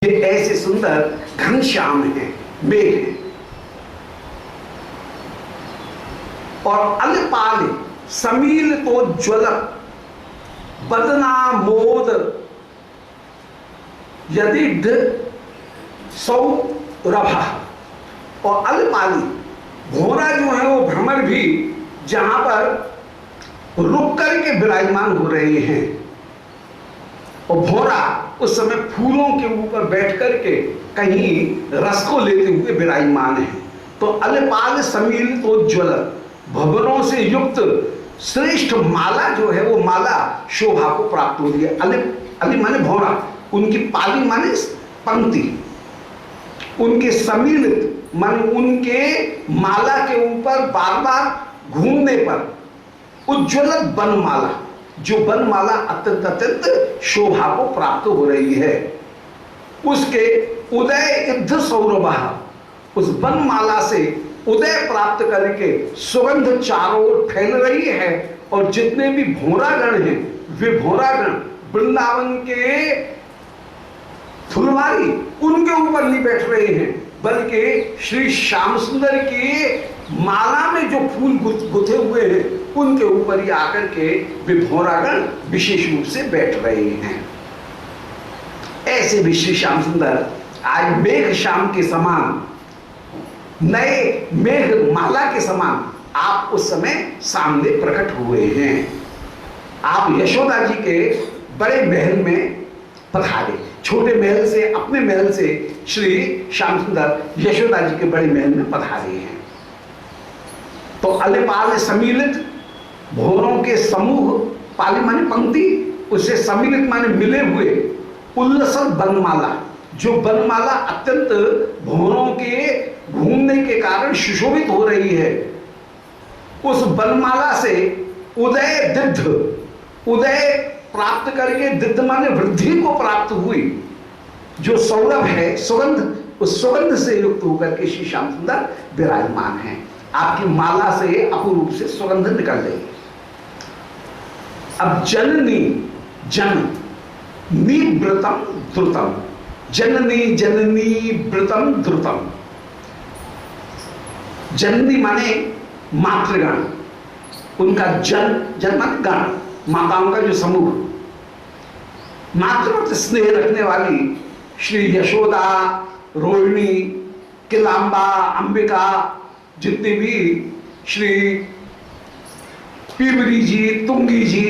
ये ऐसे सुंदर घनश्याम है, मेघ है। और अलपाल समील तो ज्वलत बदना मोद यदि सौरभा। और अलपाली भोरा जो है वो भ्रमर भी जहां पर रुक करके विराजमान हो रहे हैं, और भोरा उस समय फूलों के ऊपर बैठ करके कहीं रस को लेते हुए विराजमान है। तो अलपाल समील तो ज्वलत, भंवरों से युक्त श्रेष्ठ माला जो है वो माला शोभा को प्राप्त हो रही है। अली माने भौरा, उनकी पाली माने पंक्ति, उनके सम्मिलित माने उनके माला के ऊपर बार बार घूमने पर उज्ज्वलत बनमाला, जो बनमाला अत्यंत अत्यंत शोभा को प्राप्त हो रही है, उसके उदय इद्ध सौरभा, उस बनमाला से उदय प्राप्त करके सुगंध चारों ओर फैल रही है। और जितने भी भोरागण हैं वे भोरागण वृंदावन के फुलवारी उनके ऊपर नहीं बैठ रहे हैं, बल्कि श्री श्याम सुंदर की माला में जो फूल गुथे हुए हैं उनके ऊपर ही आकर के वे भोरागण विशेष रूप से बैठ रहे हैं। ऐसे भी श्री श्याम सुंदर आज मेघ श्याम के समान, नए मेघ माला के समान आप उस समय सामने प्रकट हुए हैं। आप यशोदा जी के बड़े महल में पधारे, छोटे महल से, अपने महल से श्री श्याम सुंदर यशोदा जी के बड़े महल में पधारे हैं। तो अलपाल सम्मिलित, भोरों के समूह, पाली माने पंक्ति, उससे सम्मिलित माने मिले हुए, उल्लसल बनमाला, जो बनमाला अत्यंत भोरों के घूमने के कारण सुशोभित हो रही है, उस बनमाला से उदय दिद्ध, उदय प्राप्त करके, दिद्ध माने वृद्धि को प्राप्त हुई, जो सौरभ है सुगंध, उस सुगंध से युक्त होकर के श्री श्याम सुंदर विराजमान है। आपकी माला से अपूर्व से सुगंध निकल रही। अब जननी जन निवृतम द्रुतम, जननी जननी व्रतम द्रुतम। जननी माने मातृगण, उनका जन माने गण, माताओं का जो समूह, मातृवत स्नेह रखने वाली श्री यशोदा, रोहिणी, किलांबा, अंबिका, जितनी भी श्री पीवरी जी, तुंगी जी,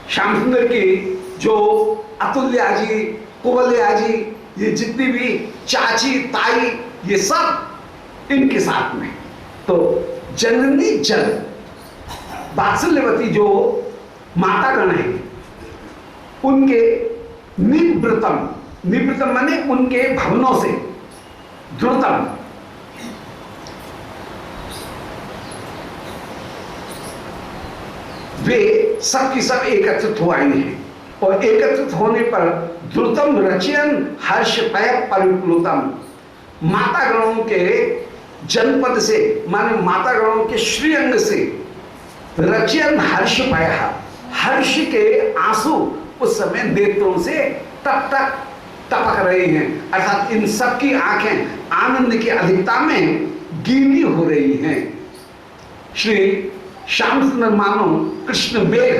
श्याम सुंदर की जो अतुल्या जी, कुवल्या जी, ये जितनी भी चाची ताई, ये सब इनके साथ में। तो जननी जन, वात्सल्यवती जो मातागण है, उनके निवृतम, निवृतम माने उनके भवनों से, द्रुतम वे सब की सब एकत्रित हो आए हैं। और एकत्रित होने पर द्रुतम रचयन हर्ष पय परिप्लुतम, मातागणों के जनपद से माने मातागणों के श्रीअंग से रचयन हर्ष पय, हर्ष के आंसू उस समय नेत्रों से टप टप टपक रहे हैं, अर्थात इन सब की आंखें आनंद की अधिकता में गीली हो रही हैं। श्री श्याम सुंदर मानो कृष्ण मेघ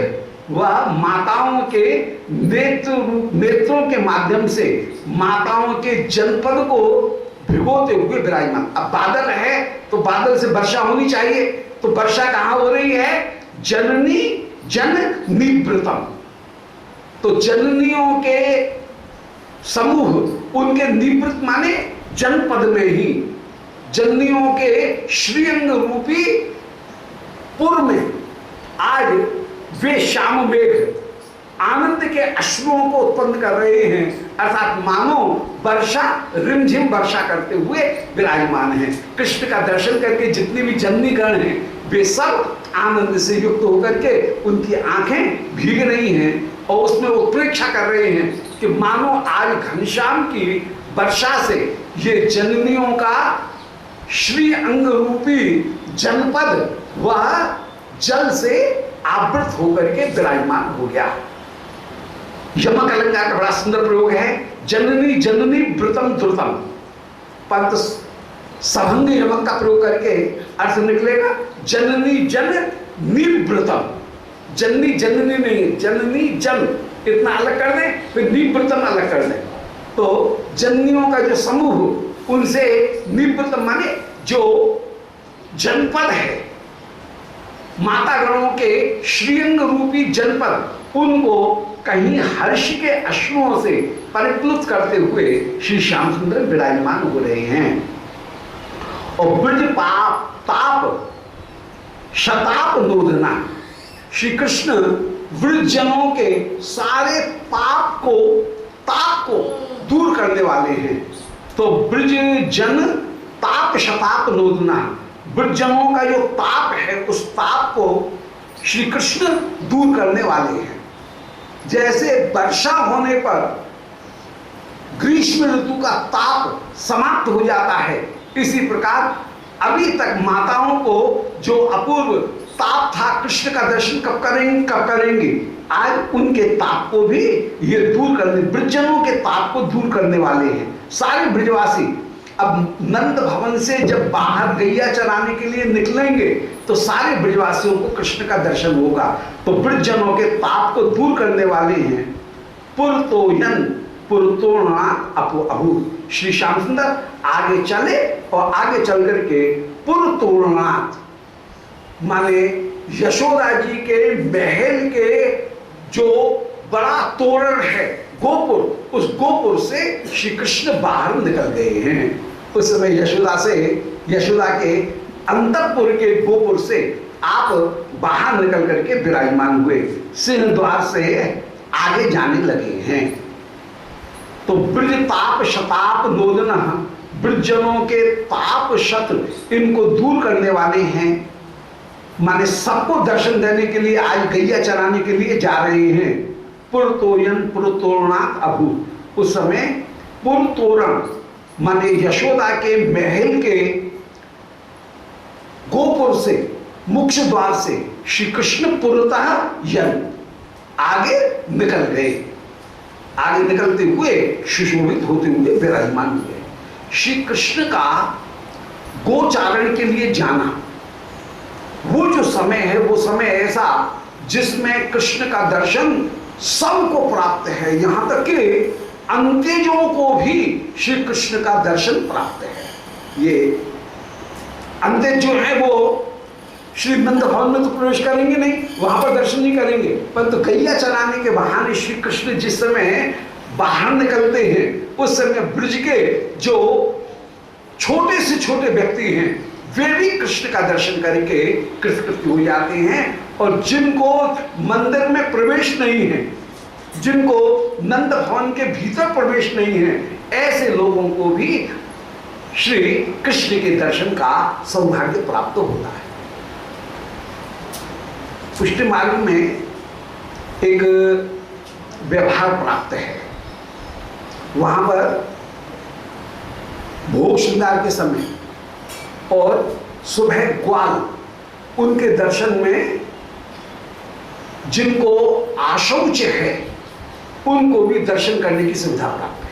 वह माताओं के नेत्रों के माध्यम से माताओं के जनपद को भिगोते हुए विराजमान। अब बादल है तो बादल से वर्षा होनी चाहिए, तो वर्षा कहां हो रही है? जननी जन निवृतम, तो जननियों के समूह, उनके निवृत्त माने जनपद में ही, जननियों के श्रीअंग रूपी पुर में आज वे श्याम मेघ आनंद के अश्रुओं को उत्पन्न कर रहे हैं, अर्थात मानो वर्षा, रिमझिम वर्षा करते हुए विराजमान है। कृष्ण का दर्शन करके जितनी भी जननी गण हैं वे सब आनंद से युक्त होकर के उनकी आंखें भीग रही हैं, और उसमें उत्प्रेक्षा कर रहे हैं कि मानो आज घनश्याम की वर्षा से ये जननियों का श्री अंग रूपी जनपद वह जल से आवृत होकर के विराजमान हो गया। यमकलंगा का बड़ा सुंदर प्रयोग है। जननी जननी व्रतम ध्रुतम, पंत सभंग यमक का प्रयोग करके अर्थ निकलेगा जननी जन निव्रतम। जननी जननी नहीं, जननी जन इतना अलग कर दें, फिर निव्रतम अलग कर दें। तो जननियों का जो समूह, उनसे निव्रतम माने जो जनपद है, माता गणों के श्रीअंग रूपी जनपद, उनको कहीं हर्ष के अश्रुओं से परिप्लुत करते हुए श्री श्याम सुंदर विराजमान हो रहे हैं। और ब्रज पाप ताप शताप नोदना, श्री कृष्ण वृद्धजनों के सारे पाप को, ताप को दूर करने वाले हैं। तो ब्रज जन ताप शताप नोदना, वृद्धजनों का जो ताप है, उस ताप को श्री कृष्ण दूर करने वाले हैं। जैसे वर्षा होने पर ग्रीष्म ऋतु का ताप समाप्त हो जाता है, इसी प्रकार अभी तक माताओं को जो अपूर्व ताप था, कृष्ण का दर्शन कब करेंगे, आज उनके ताप को भी ये दूर करने, ब्रजजनों के ताप को दूर करने वाले हैं सारे ब्रजवासी। अब नंद भवन से जब बाहर गैया चराने के लिए निकलेंगे तो सारे ब्रजवासियों को कृष्ण का दर्शन होगा। तो ब्रजजनों के ताप को दूर करने वाले हैं। पुरतोयन पुरतोणा अपु अभू, श्री श्याम सुंदर आगे चले और आगे चल करके पुरतोरणाथ माने यशोदा जी के महल के जो बड़ा तोरण है गोपुर, उस गोपुर से श्री कृष्ण बाहर निकल गए हैं। उस समय यशोदा के अंतपुर के गोपुर से आप बाहर निकल करके विराजमान हुए, सिंह द्वार से आगे जाने लगे हैं। तो ब्रज ताप शताप नोदना, ब्रजजनों के ताप शत इनको दूर करने वाले हैं, माने सबको दर्शन देने के लिए आज गैया चराने के लिए जा रहे हैं। पुरतोयन पुरतोरणात् अभू, उस समय पुरतोरण माने यशोदा के महल के गोपुर से, मुख्य द्वार से श्री कृष्ण पुरतः यन आगे निकल गए। आगे निकलते हुए सुशोभित होते हुए विराजमान हुए। श्री कृष्ण का गोचारण के लिए जाना, वो जो समय है, वो समय ऐसा जिसमें कृष्ण का दर्शन सबको प्राप्त है, यहां तक कि अंत्यजों को भी श्री कृष्ण का दर्शन प्राप्त है। ये अंत्यज जो है वो श्री नंद भवन में तो प्रवेश करेंगे नहीं, वहां पर दर्शन नहीं करेंगे, परंतु गैया चराने के बहाने श्री कृष्ण जिस समय बाहर निकलते हैं, उस समय ब्रज के जो छोटे से छोटे व्यक्ति हैं वे भी कृष्ण का दर्शन करके कृतकृत्य हो जाते हैं। और जिनको मंदिर में प्रवेश नहीं है, जिनको नंद भवन के भीतर प्रवेश नहीं है, ऐसे लोगों को भी श्री कृष्ण के दर्शन का सौभाग्य प्राप्त होता है। पुष्टि मार्ग में एक व्यवहार प्राप्त है, वहां पर भोग श्रृंगार के समय और सुबह ग्वाल उनके दर्शन में जिनको आशौच है उनको भी दर्शन करने की सुविधा प्राप्त है।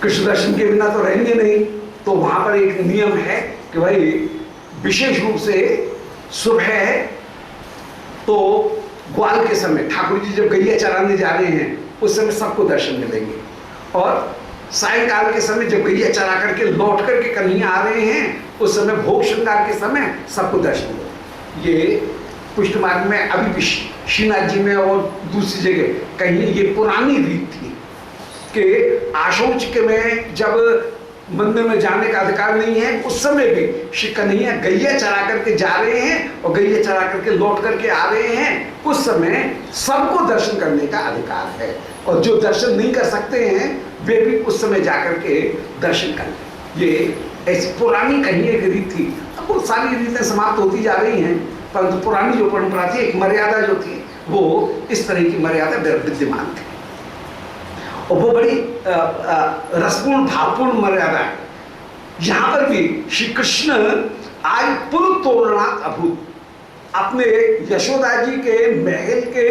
कृष्ण दर्शन के बिना तो रहेंगे नहीं, तो वहां पर एक नियम है कि भाई विशेष रूप से सुबह तो ग्वाल के समय ठाकुर जी जब गैया चराने जा रहे हैं उस समय सबको दर्शन मिलेंगे, और सायंकाल के समय जब गैया चरा करके लौट करके कन्हैया आ रहे हैं उस समय भोग श्रृंगार के समय सबको दर्शन मिलेंगे। ये पुष्ट मार्ग में अभी भी श्रीनाथ जी में और दूसरी जगह कहीं ये पुरानी रीत थी कि आशौच के में जब मंदिर में जाने का अधिकार नहीं है, उस समय भी श्री कन्हैया गैया चरा करके जा रहे हैं और गैया चरा करके लौट करके आ रहे हैं, उस समय सबको दर्शन करने का अधिकार है। और जो दर्शन नहीं कर सकते हैं वे भी उस समय जाकर के दर्शन कर लें। ये ऐसी पुरानी कहीं एक रीत थी। अब वो सारी रीतें समाप्त होती जा रही हैं, परंतु पुरानी जो परंपरा थी, एक मर्यादा जो थी, वो इस तरह की मर्यादा विद्यमान थी और वो बड़ी रसपूर्ण भावपूर्ण मर्यादा है। यहां पर भी श्री कृष्ण आज पुरतोरणात् अभूत, अपने यशोदा जी के महल के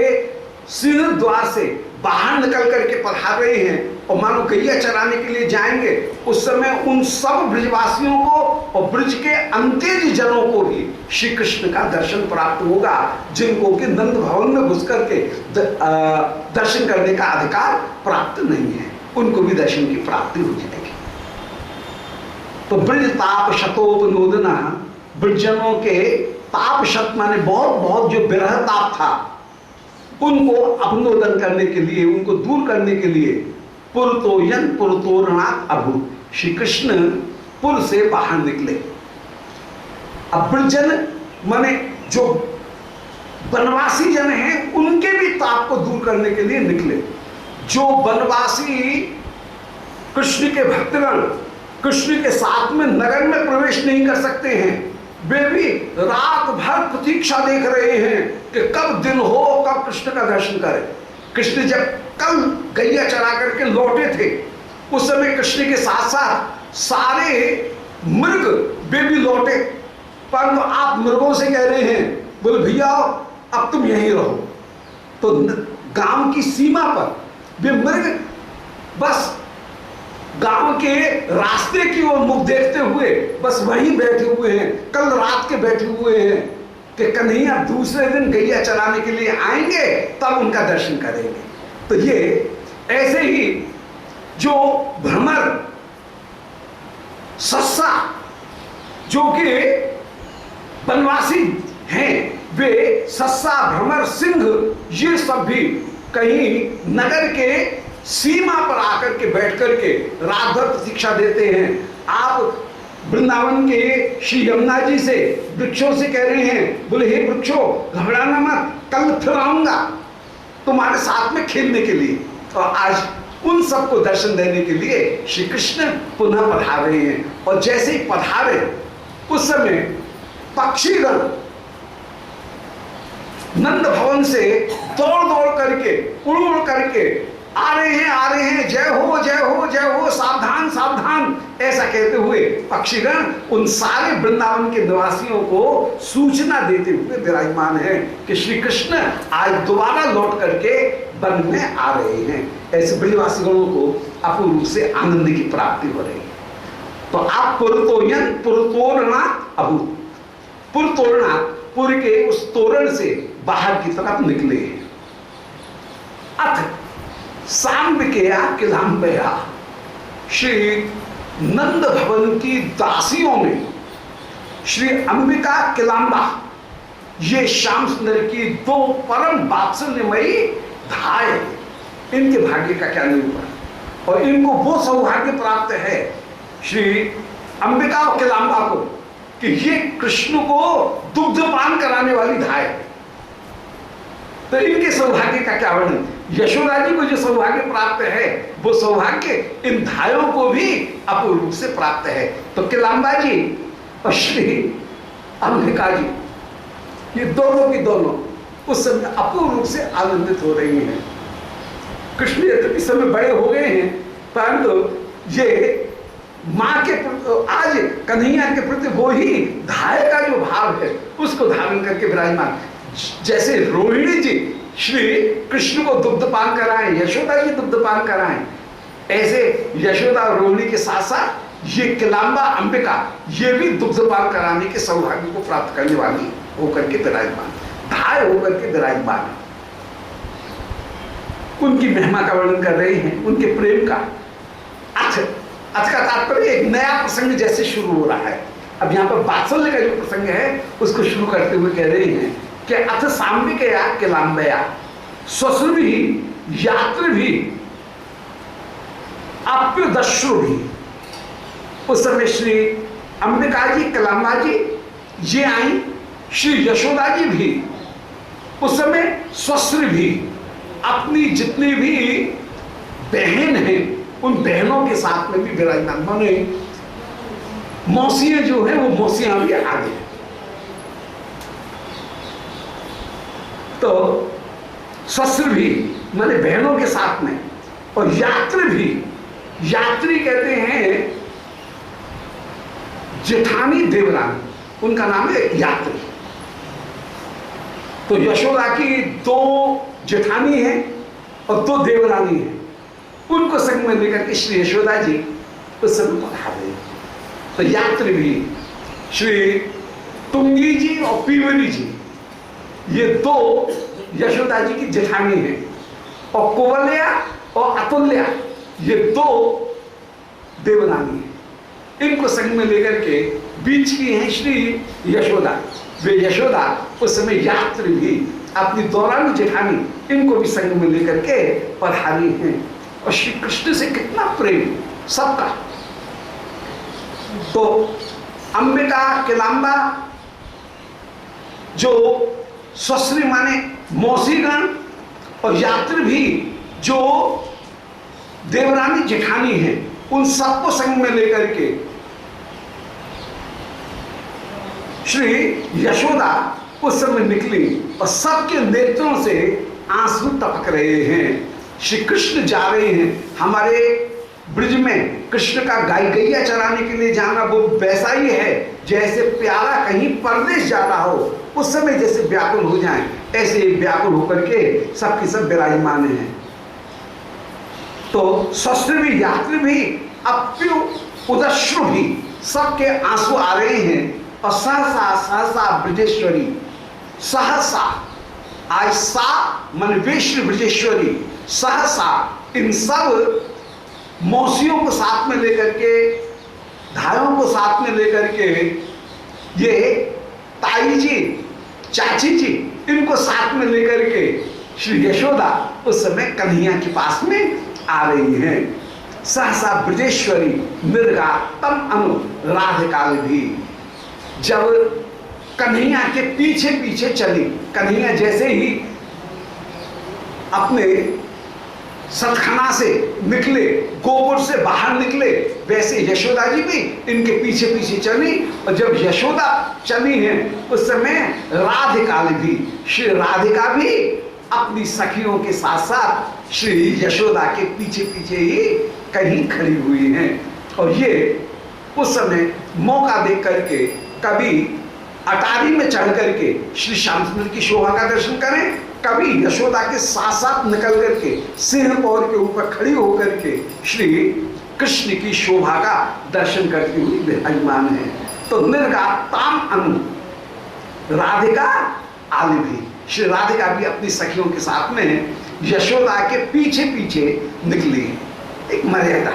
सिंह द्वार से बाहर निकल करके पधार रहे हैं और मानो गैया चराने के लिए जाएंगे, उस समय उन सब ब्रजवासियों को और ब्रज के अंत्यज जनों को भी श्री कृष्ण का दर्शन प्राप्त होगा, जिनको कि नंद भवन में घुस करके दर्शन करने का अधिकार प्राप्त नहीं है, उनको भी दर्शन की प्राप्ति हो जाएगी। तो ब्रज ताप शतोपनोदना, ब्रजजनों के ताप शत माने बहुत बहुत जो विरह ताप था, उनको अपनोदन करने के लिए, उनको दूर करने के लिए पुरतोयन पुरतोरणात् अभूत, श्री कृष्ण पुर से बाहर निकले। अब ब्रजजन माने जो वनवासी जन हैं, उनके भी ताप को दूर करने के लिए निकले। जो वनवासी कृष्ण के भक्तगण कृष्ण के साथ में नगर में प्रवेश नहीं कर सकते हैं, वे भी रात भर प्रतीक्षा देख रहे हैं कि कब दिन हो, कब कृष्ण का दर्शन करें। कृष्ण जब कल गैया चरा करके लौटे थे, उस समय कृष्ण के साथ साथ सारे मृग वे भी लौटे, परंतु आप मृगों से कह रहे हैं, बोले भैया अब तुम यहीं रहो। तो गांव की सीमा पर वे मृग बस गांव के रास्ते की ओर मुख देखते हुए बस वहीं बैठे हुए हैं, कल रात के बैठे हुए हैं कि कन्हैया दूसरे दिन गैया चराने के लिए आएंगे, तब उनका दर्शन करेंगे। तो ये ऐसे ही जो भ्रमर सस्सा जो कि वनवासी हैं, वे सस्सा भ्रमर सिंह ये सब भी कहीं नगर के सीमा पर आकर के बैठ करके रात भर प्रतीक्षा देते हैं। आप वृंदावन के श्री यमुना जी से वृक्षों से कह रहे हैं, बोले हे वृक्षों घबराना मत, कल फिर आऊंगा तुम्हारे साथ में खेलने के लिए। और आज उन सबको दर्शन देने के लिए श्री कृष्ण पुनः पधार रहे हैं। और जैसे ही पधारे उस समय पक्षीगण नंद भवन से दौड़ दौड़ करके उड़ उड़ करके आ रहे हैं, जय हो जय हो जय हो, सावधान सावधान, ऐसा कहते हुए पक्षीगण उन सारे वृंदावन के निवासियों को सूचना देते हुए विराजमान है कि श्री कृष्ण आज दोबारा लौट करके वन में आ रहे हैं। ऐसे ब्रजवासीगणों को अपूर्व रूप से आनंद की प्राप्ति हो रही है। तो आप पुरतोयन पुरतोरणा अभूत, पुरतोरणा पुर के उस तोरण से बाहर की तरफ निकले। अथ सांबिकेया किलांबया, श्री नंद भवन की दासियों में श्री अंबिका किलांबा, ये श्याम सुंदर की दो परम वात्सल्यमयी धाय, इनके भाग्य का क्या नहीं हुआ। और इनको वो सौभाग्य प्राप्त है श्री अंबिका और किलांबा को कि ये कृष्ण को दुग्धपान कराने वाली धाय। तो इनके सौभाग्य का क्या वर्णन। यशोदा जी को जो सौभाग्य प्राप्त है, वो सौभाग्य इन धायों को भी अपूर्व रूप से प्राप्त है। तो किलांबा जी और श्री अंबिका जी, ये दोनों की दोनों उस समय अपूर्व रूप से आनंदित हो रही हैं। कृष्ण इस समय बड़े हो गए हैं, परंतु ये माँ के आज कन्हैया के प्रति वो ही धाय का जो भाव है उसको धारण करके विराजमान। जैसे रोहिणी जी श्री कृष्ण को दुग्धपान कराएं, यशोदा जी दुग्धपान कराएं, ऐसे यशोदा और रोहिणी के साथ साथ ये किलांबा अंबिका ये भी दुग्धपान कराने के सौभाग्य को प्राप्त करने वाली होकर के विराजमान, धाय होकर के विराजमान। उनकी महिमा का वर्णन कर रहे हैं, उनके प्रेम का। अथ का तात्पर्य एक नया प्रसंग जैसे शुरू हो रहा है। अब यहाँ पर वात्सल्य का जो प्रसंग है उसको शुरू करते हुए कह रहे हैं कि अथ सांबिकया किलांबया स्वश्रु भी यात्र भी अप्युदश्रु भी। उस समय श्री अंबिका जी किलांबा जी ये आई, श्री यशोदा जी भी उस समय स्वश्रु भी अपनी जितनी भी बहन हैं उन बहनों के साथ में भी विराजमान, माने मौसियां जो है वो मौसियां भी आ गई। तो स्वश्रु भी माने बहनों के साथ में, और यात्री भी, यात्री कहते हैं जेठानी देवरानी, उनका नाम है यात्री। तो यशोदा की दो जेठानी हैं और दो देवरानी है, उनको संग में लेकर के श्री यशोदा जी उस समय पधार रहे। तो यात्री भी श्री तुंगी जी और पीवनी जी, ये दो यशोदा जी की जेठानी है, और कुवल्या और अतुल्या ये दो देवरानी है। इनको संग में लेकर के बीच की हैं श्री यशोदा। वे यशोदा उस समय यात्री भी अपनी दौरानी जेठानी इनको भी संग में लेकर के पधारी हैं। और श्री कृष्ण से कितना प्रेम सबका। तो अंबिका किलांबा जो ससुरी माने मौसीगण, और यात्री भी जो देवरानी जेठानी है, उन सबको संग में लेकर के श्री यशोदा उस समय निकली और सबके नेत्रों से आंसू टपक रहे हैं। श्री कृष्ण जा रहे हैं। हमारे ब्रिज में कृष्ण का गाय गैया चराने के लिए जाना वो वैसा ही है जैसे प्यारा कहीं परदेश जा रहा हो, उस समय जैसे व्याकुल हो जाए, ऐसे व्याकुल होकर के सबके सब विराजमान हैं। तो सस्त्र भी, यात्री भी, अप्यु उदश्रु भी, सबके आंसू आ रहे हैं। और सहसा सहसा ब्रजेश्वरी, सहसा आज सा मन वैष्णु ब्रजेश्वरी, सहसा इन सब मौसियों को साथ में लेकर के, धायों को साथ में लेकर के, ये ताई जी, चाची जी, इनको साथ में लेकर के श्री यशोदा उस समय कन्हैया के पास में आ रही हैं। सहसा ब्रजेश्वरी मृगा तम अनु राधिकाल भी, जब कन्हैया के पीछे पीछे चली, कन्हैया जैसे ही अपने सतखना से निकले, गोकुल से बाहर निकले, वैसे यशोदा जी भी इनके पीछे पीछे चली। और जब यशोदा चली हैं उस समय राधिका भी, श्री राधिका भी अपनी सखियों के साथ साथ श्री यशोदा के पीछे पीछे ही कहीं खड़ी हुई हैं। और ये उस समय मौका देख करके कभी अटारी में चढ़ करके श्री श्याम सुंदर की शोभा का दर्शन करें, कभी यशोदा के साथ साथ निकल करके सिंह पौर के ऊपर खड़ी होकर के श्री कृष्ण की शोभा का दर्शन करती हुई विराजमान है। तो निर्गा ताम अनु राधिका आलि भी, श्री राधिका भी अपनी सखियों के साथ में यशोदा के पीछे पीछे निकली। एक मर्यादा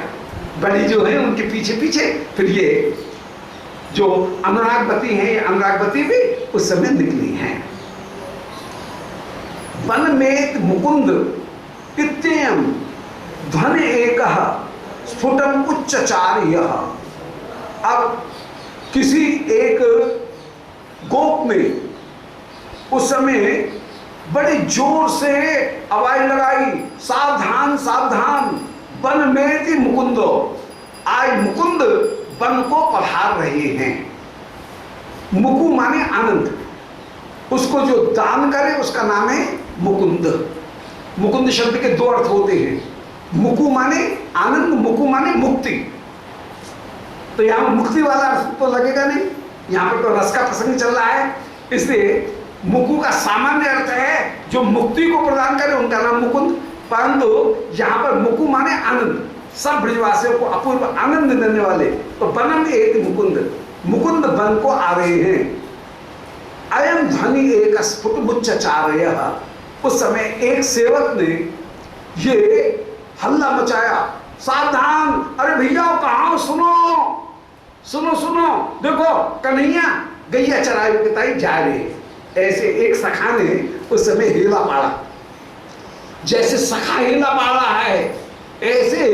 बड़ी जो है उनके पीछे पीछे, फिर ये जो अनुरागवती हैं, ये अनुरागवती भी उस समय निकली हैं। वन में मुकुंद इत्ययं ध्वनि एकः स्फुटम उच्चचार्य। अब किसी एक गोप में उस समय बड़ी जोर से आवाज लगाई, सावधान सावधान, वन में थी मुकुंदो, आज मुकुंद वन को पधार रहे हैं। मुकु माने आनंद, उसको जो दान करे उसका नाम है मुकुंद। मुकुंद शब्द के दो अर्थ होते हैं, मुकु माने आनंद, मुकु माने मुक्ति। तो यहां मुक्ति वाला अर्थ तो लगेगा नहीं, यहां पर तो रस का प्रसंग चल रहा है, इसलिए मुकु का सामान्य अर्थ है जो मुक्ति को प्रदान करे उनका नाम मुकुंद। परंतु यहां पर मुकु माने आनंद, सब ब्रजवासियों को अपूर्व आनंद देने वाले। तो बनम एक मुकुंद, मुकुंद बन को आ रहे हैं। अयम ध्वनि एक स्फुट मुच्चाचार्य, उस समय एक सेवक ने ये हल्ला मचाया, सावधान, अरे भैया कहाँ, सुनो सुनो सुनो, देखो कन्हैया गैया चराई बताई जा रही। ऐसे एक सखा ने उस समय हेला पाड़ा, जैसे सखा हेला पाड़ा है, ऐसे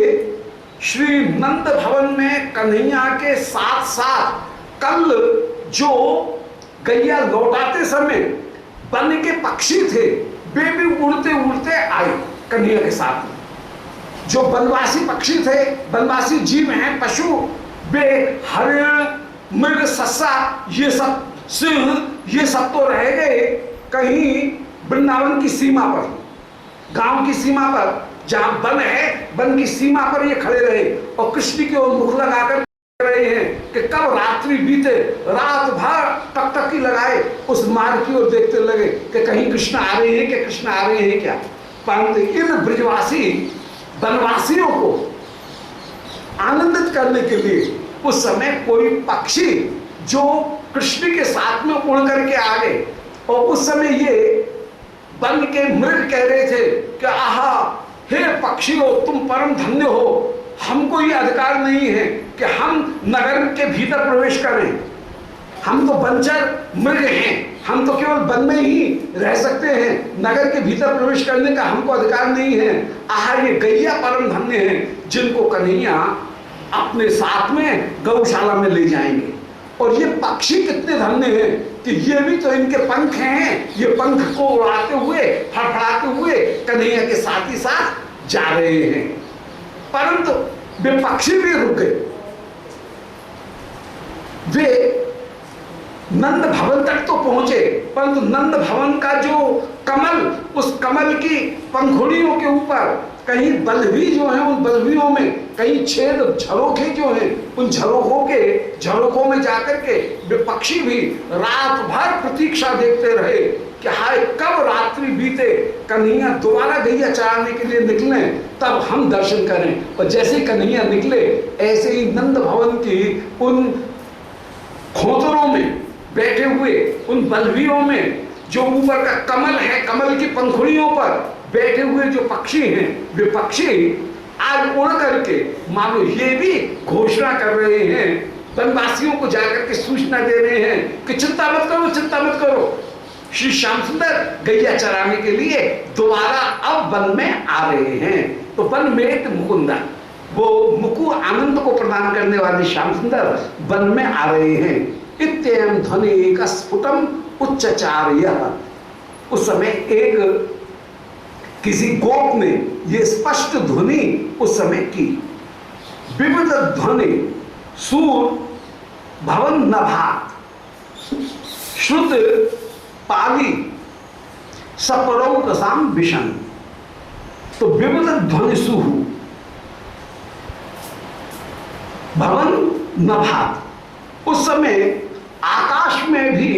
श्री नंद भवन में कन्हैया के साथ साथ कल जो गैया लौटाते समय वन के पक्षी थे, वे भी उड़ते उड़ते आए कन्हैया के साथ। जो वनवासी पक्षी थे, वनवासी जीव हैं, पशु, वे हरिण मृग सस्सा ये सब, सिंह ये सब तो रह गए कहीं वृंदावन की सीमा पर, गांव की सीमा पर, जहां वन है वन की सीमा पर ये खड़े रहे और कृष्ण की ओर मुख लगाकर रहे हैं कि कब रात्रि बीते, रात भर टकटकी लगाए उस मार्ग की ओर देखते लगे कि कहीं कृष्ण आ रहे हैं, क्या कृष्ण आ रहे हैं क्या। परंतु इन ब्रजवासी वनवासियों को आनंदित करने के लिए उस समय कोई पक्षी जो कृष्ण के साथ में उड़ करके आ गए, और उस समय ये वन के मृग कह रहे थे कि आहा, हे पक्षियों, तुम परम धन्य हो, हमको ये अधिकार नहीं है कि हम नगर के भीतर प्रवेश करें, हम तो वनचर मृग हैं, हम तो केवल वन में ही रह सकते हैं, नगर के भीतर प्रवेश करने का हमको अधिकार नहीं है। आहा, ये गैया परम धन्य हैं जिनको कन्हैया अपने साथ में गौशाला में ले जाएंगे। और ये पक्षी कितने धन्य हैं कि ये भी तो इनके पंख हैं, ये पंख को उड़ाते हुए, फड़फड़ाते हुए कन्हैया के साथ ही साथ जा रहे हैं। परंतु वे पक्षी भी रुक गए, वे नंद भवन तक तो पहुंचे, परंतु नंद भवन का जो कमल, उस कमल की पंखुड़ियों के ऊपर कहीं बल्लभी जो है, उन बल्लभियों में कहीं छेद, झरोखे जो हैं, उन झरोखों में जाकर के वे पक्षी भी रात भर प्रतीक्षा देखते रहे कि हाय कब रात्रि बीते, कन्हैया दोबारा गैया चराने के लिए निकले, तब हम दर्शन करें। और जैसे कन्हैया निकले, ऐसे ही नंद भवन की उन खोतरों में बैठे हुए, उन बल्लभियों में जो ऊपर का कमल है, कमल की पंखुड़ियों पर बैठे हुए जो पक्षी हैं, वे पक्षी आज उड़ करके मानो ये भी घोषणा कर रहे हैं, वनवासियों को जाकर के सूचना दे रहे हैं कि चिंता मत करो, चिंता मत करो, श्री श्याम सुंदर गैया चराने के लिए दोबारा अब वन में आ रहे हैं। तो वन में मुकुंदा, वो मुकु आनंद को प्रदान करने वाले श्याम सुंदर वन में आ रहे हैं। इत्ययं ध्वनि एक स्फुटम उच्चार्य, उस समय एक किसी गोप ने ये स्पष्ट ध्वनि उस समय की, विविध ध्वनि सूर भवन नभात श्रुत पाली सपरौकसाम विषण। तो विविध ध्वनि सुहु भवन नभात, उस समय आकाश में भी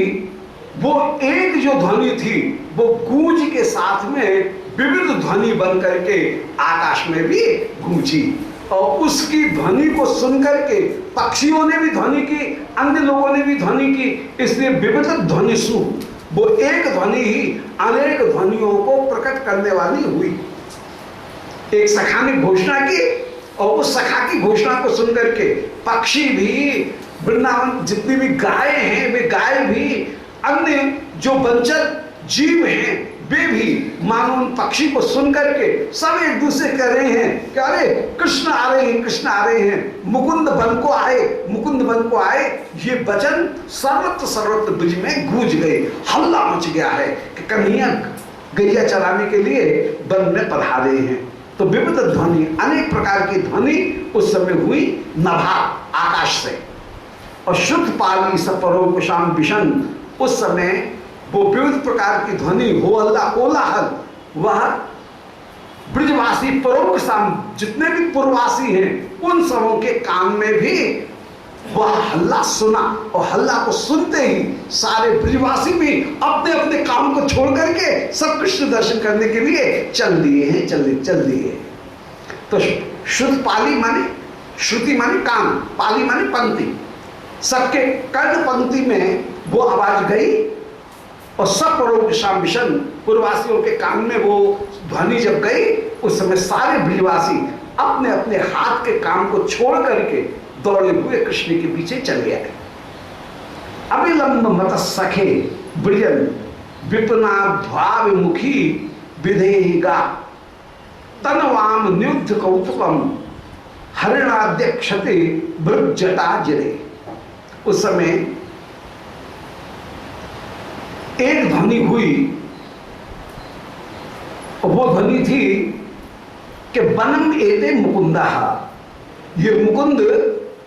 वो एक जो ध्वनि थी वो गूंज के साथ में विविध ध्वनि बन करके आकाश में भी गूंजी, और उसकी ध्वनि को सुनकर के पक्षियों ने भी ध्वनि की, अन्य लोगों ने भी ध्वनि की, इसलिए विविध ध्वनि सु, वो एक ध्वनि ही अनेक ध्वनियों को प्रकट करने वाली हुई। एक सखा ने घोषणा की, और उस सखा की घोषणा को सुनकर के पक्षी भी, वृंदावन जितनी भी गाय हैं, वे गाय भी, अन्य जो वंचर जीव हैं, वे भी मानो उन पक्षी को सुन करके सब एक दूसरे कह रहे हैं कि अरे कृष्ण आ रहे हैं, कृष्ण आ रहे हैं, मुकुंद वन को आए, मुकुंद वन को आए। ये वचन सर्वत्र सर्वत्र ब्रज में गूंज गए, हल्ला मच गया है कि कन्हैया गैया चराने के लिए वन में पधारे हैं। तो विविध ध्वनि, अनेक प्रकार की ध्वनि उस समय हुई नभा, आकाश से। और शुद्ध पाली सपरोकुशाम विषण, उस समय वो विविध प्रकार की ध्वनि, हो हल्ला, कोलाहल, वह ब्रजवासी परोक्षाम, जितने भी पूर्ववासी हैं, उन सबों के कान में भी वह हल्ला सुना। और हल्ला को सुनते ही सारे ब्रजवासी भी अपने अपने काम को छोड़ करके सब कृष्ण दर्शन करने के लिए चल दिए हैं, चल दिए। तो शुद्ध पाली माने, श्रुति माने कान, पाली माने पंक्ति, सबके कर्ण पंक्ति में वो आवाज गई, और सब परोक्षाम विषण, पूर्ववासियों के कान में वो ध्वनि जब गई, उस समय सारे ब्रजवासी अपने अपने हाथ के काम को छोड़ करके दौड़े हुए कृष्ण के पीछे चले आए। अविलंब मत सखे ब्रजन विपना ध्वाविमुखी विधेयिका तनवाम नियुद्ध कौतुकम हरिणाध्यक्षते ब्रजटा जिरे। उस समय एक ध्वनि हुई, वो ध्वनि थी कि वनम एते मुकुंदा, ये मुकुंद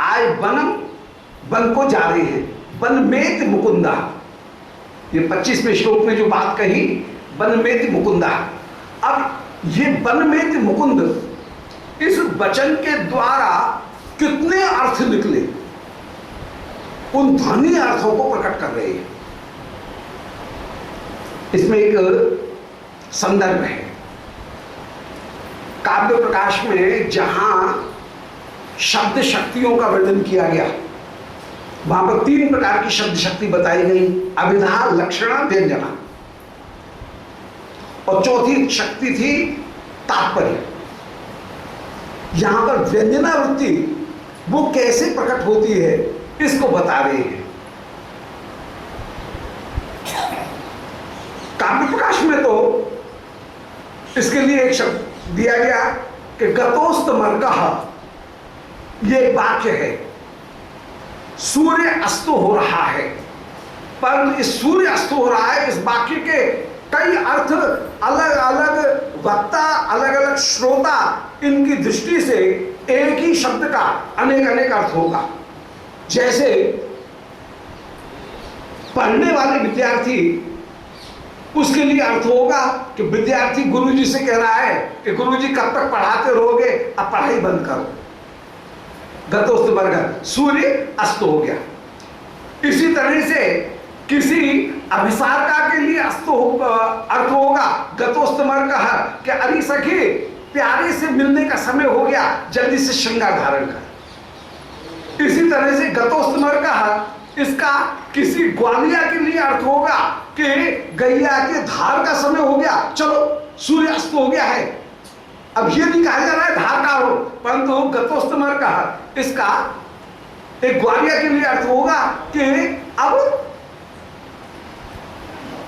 आए वनम, वन को जा रहे हैं, वन में मुकुंदा। ये 25वें श्लोक में जो बात कही, वन में मुकुंदा। अब ये वन में मुकुंद, इस वचन के द्वारा कितने अर्थ निकले, उन ध्वनि अर्थों को प्रकट कर रहे हैं। इसमें एक संदर्भ है काव्य प्रकाश में जहां शब्द शक्तियों का वर्णन किया गया, वहां पर 3 प्रकार की शब्द शक्ति बताई गई, अभिधा, लक्षणा, व्यंजना। और चौथी शक्ति थी तात्पर्य। यहां पर व्यंजना वृत्ति वो कैसे प्रकट होती है इसको बता रहे हैं। काव्य प्रकाश में तो इसके लिए एक शब्द दिया गया कि गतोस्तमर्कः, ये वाक्य है। सूर्य अस्त हो रहा है, पर इस सूर्य अस्त हो रहा है, इस वाक्य के कई अर्थ अलग अलग वक्ता, अलग अलग श्रोता, इनकी दृष्टि से एक ही शब्द का अनेक अनेक अर्थ होगा। जैसे पढ़ने वाले विद्यार्थी, उसके लिए अर्थ होगा कि विद्यार्थी गुरुजी से कह रहा है कि गुरुजी कब तक पढ़ाते रहोगे, अब पढ़ाई बंद करो। गतोस्तमर्कः, सूर्य अस्त हो गया। इसी तरह से किसी अभिसारिका के लिए अर्थ होगा गतोस्तमर्कः कि अरे सखी, प्यारे से मिलने का समय हो गया, जल्दी से श्रृंगार धारण कर। इसी तरह से गतोस्तमर्कः इसका किसी ग्वालिया के लिए अर्थ होगा कि गैया के धार का समय हो गया, चलो सूर्य अस्त हो गया है। अब ये नहीं कहा जा रहा है धार का हो, परंतु गतोस्तमर्कः इसका एक ग्वालिया के लिए अर्थ होगा कि अब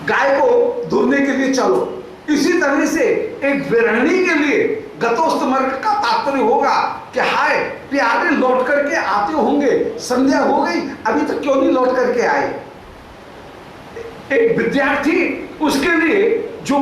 गाय को धोने के लिए चलो। इसी तरह से एक विरहणी के लिए गतोस्तमर्कः का तात्पर्य होगा कि हाय प्यारे लौट करके आते होंगे, संध्या हो गई, अभी तक क्यों नहीं लौट करके आए। एक विद्यार्थी, उसके लिए जो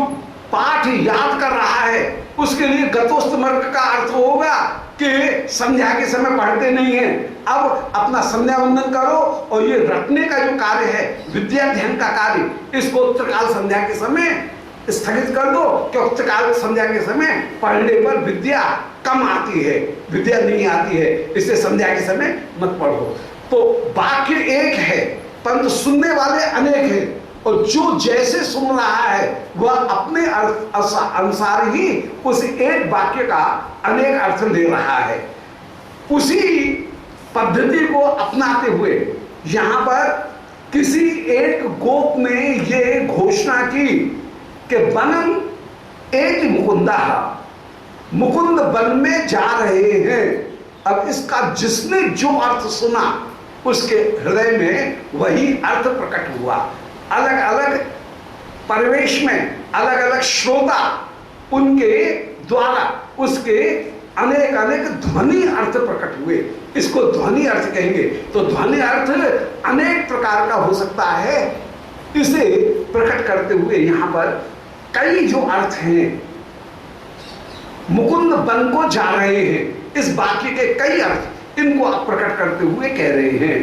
पाठ याद कर रहा है, उसके लिए गतोस्तमर्कः का अर्थ होगा कि संध्या के समय पढ़ते नहीं है, अब अपना संध्या वंदन करो और ये रटने का जो कार्य है, विद्याध्ययन का कार्य, इसको उत्तरकाल संध्या के समय स्थगित कर दो, क्योंकि उत्तरकाल संध्या के समय पढ़ने पर विद्या कम आती है, विद्या नहीं आती है, इसलिए संध्या के समय मत पढ़ो। तो वाक्य एक है, परंतु सुनने वाले अनेक हैं, और जो जैसे सुन रहा है वह अपने अनुसार ही उस एक वाक्य का अनेक अर्थ ले रहा है। उसी पद्धति को अपनाते हुए यहां पर किसी एक गोप ने ये घोषणा की कि वनम एति मुकुंदः, मुकुंद वन में जा रहे हैं। अब इसका जिसने जो अर्थ सुना उसके हृदय में वही अर्थ प्रकट हुआ। अलग अलग परिवेश में अलग अलग श्रोता, उनके द्वारा उसके अनेक अनेक ध्वनि अर्थ प्रकट हुए। इसको ध्वनि अर्थ कहेंगे। तो ध्वनि अर्थ अनेक प्रकार का हो सकता है। इसे प्रकट करते हुए यहाँ पर कई जो अर्थ हैं, मुकुंद वन को जा रहे हैं, इस वाक्य के कई अर्थ इनको आप प्रकट करते हुए कह रहे हैं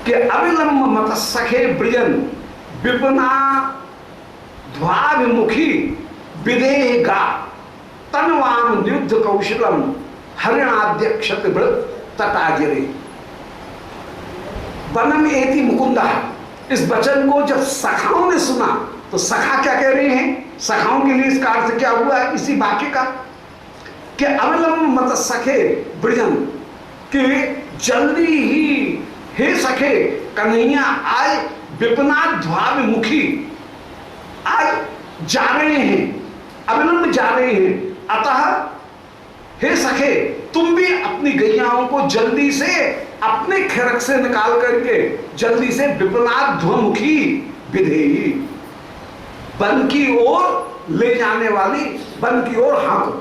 कि अविलंब मत सखे ब्रियन विपना ध्वाभिमुखी विदेह गा तनवाम निरुद्ध कौशलम हरिणाध्यक्षत तटाजरे। वनम एति मुकुंदा, इस वचन को जब सखाओं ने सुना तो सखा क्या कह रहे हैं, सखाओं के लिए इसका अर्थ क्या हुआ इसी वाक्य का कि अविलंब मत सखे ब्रिजन, कि जल्दी ही हे सखे कन्हैया आए, विपनाथ ध्वाभिमुखी आए, जा रहे हैं, अविलंब जा रहे हैं। अतः हे सखे तुम भी अपनी गैयाओं को जल्दी से अपने खिरक से निकाल करके जल्दी से विपनाथ ध्वमुखी विधेयी, वन की ओर ले जाने वाली, वन की ओर हाँको,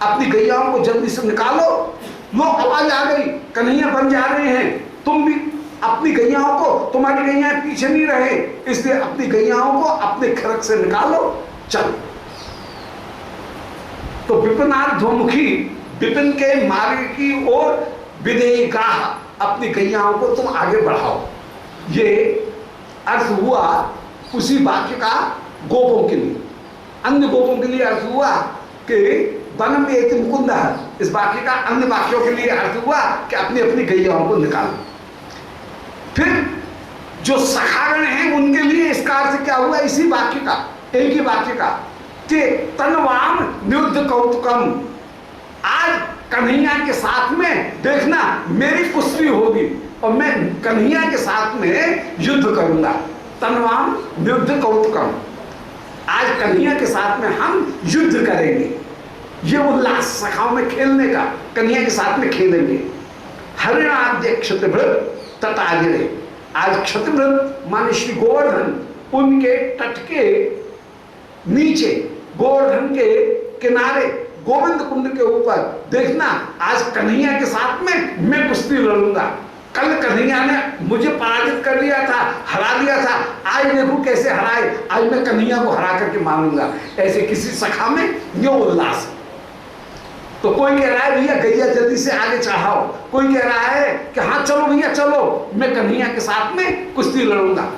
अपनी गैयाओं को जल्दी से निकालो। लो आवाज आ गई, कन्हैया बन जा रहे हैं, तुम भी अपनी गैयाओं को, तुम्हारी गैयाएं पीछे नहीं रहे, इसलिए अपनी गैयाओं को अपने खिरक से निकालो, चलो। तो विपनाथ ध्वमुखी, विपिन के मार्ग की ओर विधेयी गाह, अपनी गैयाओं को तुम आगे बढ़ाओ। ये अर्थ हुआ उसी वाक्य का गोपों के लिए। अन्य गोपों के लिए अर्थ हुआ कि वनम एति मुकुंदः, इस वाक्य का अन्य वाक्यों के लिए अर्थ हुआ कि अपनी अपनी गैयाओं को निकालो। फिर जो सखागण हैं उनके लिए इसका अर्थ क्या हुआ इसी वाक्य का, एक ही वाक्य का कि तनवाम निरुद्ध कौतुकम, आज कन्हैया के साथ में देखना मेरी कुश्ती होगी और मैं कन्हैया के साथ में युद्ध करूंगा। तनवाम निरुद्ध कौतुकम, आज कन्हैया के साथ में हम युद्ध करेंगे। ये उल्लास सखाओं में खेलने का, कन्हैया के साथ में खेलेंगे। हरिणाद्य क्षतिभृत तटागिरे, आज क्षतिभृत माने श्री गोवर्धन, उनके तट के नीचे, गोवर्धन के किनारे, गोविंद कुंड के ऊपर देखना आज कन्हैया के साथ में मैं कुश्ती लड़ूंगा। कल कन्हैया ने मुझे पराजित कर लिया था, हरा दिया था, आज देखो कैसे हराए, आज मैं कन्हैया को हरा करके मानूंगा। ऐसे किसी सखा में ये उल्लास। तो कोई कह रहा है भैया गैया जल्दी से आगे चढ़ाओ, कोई कह रहा है कि हाँ चलो भैया चलो, मैं कन्हैया के साथ में कुश्ती लड़ूंगा।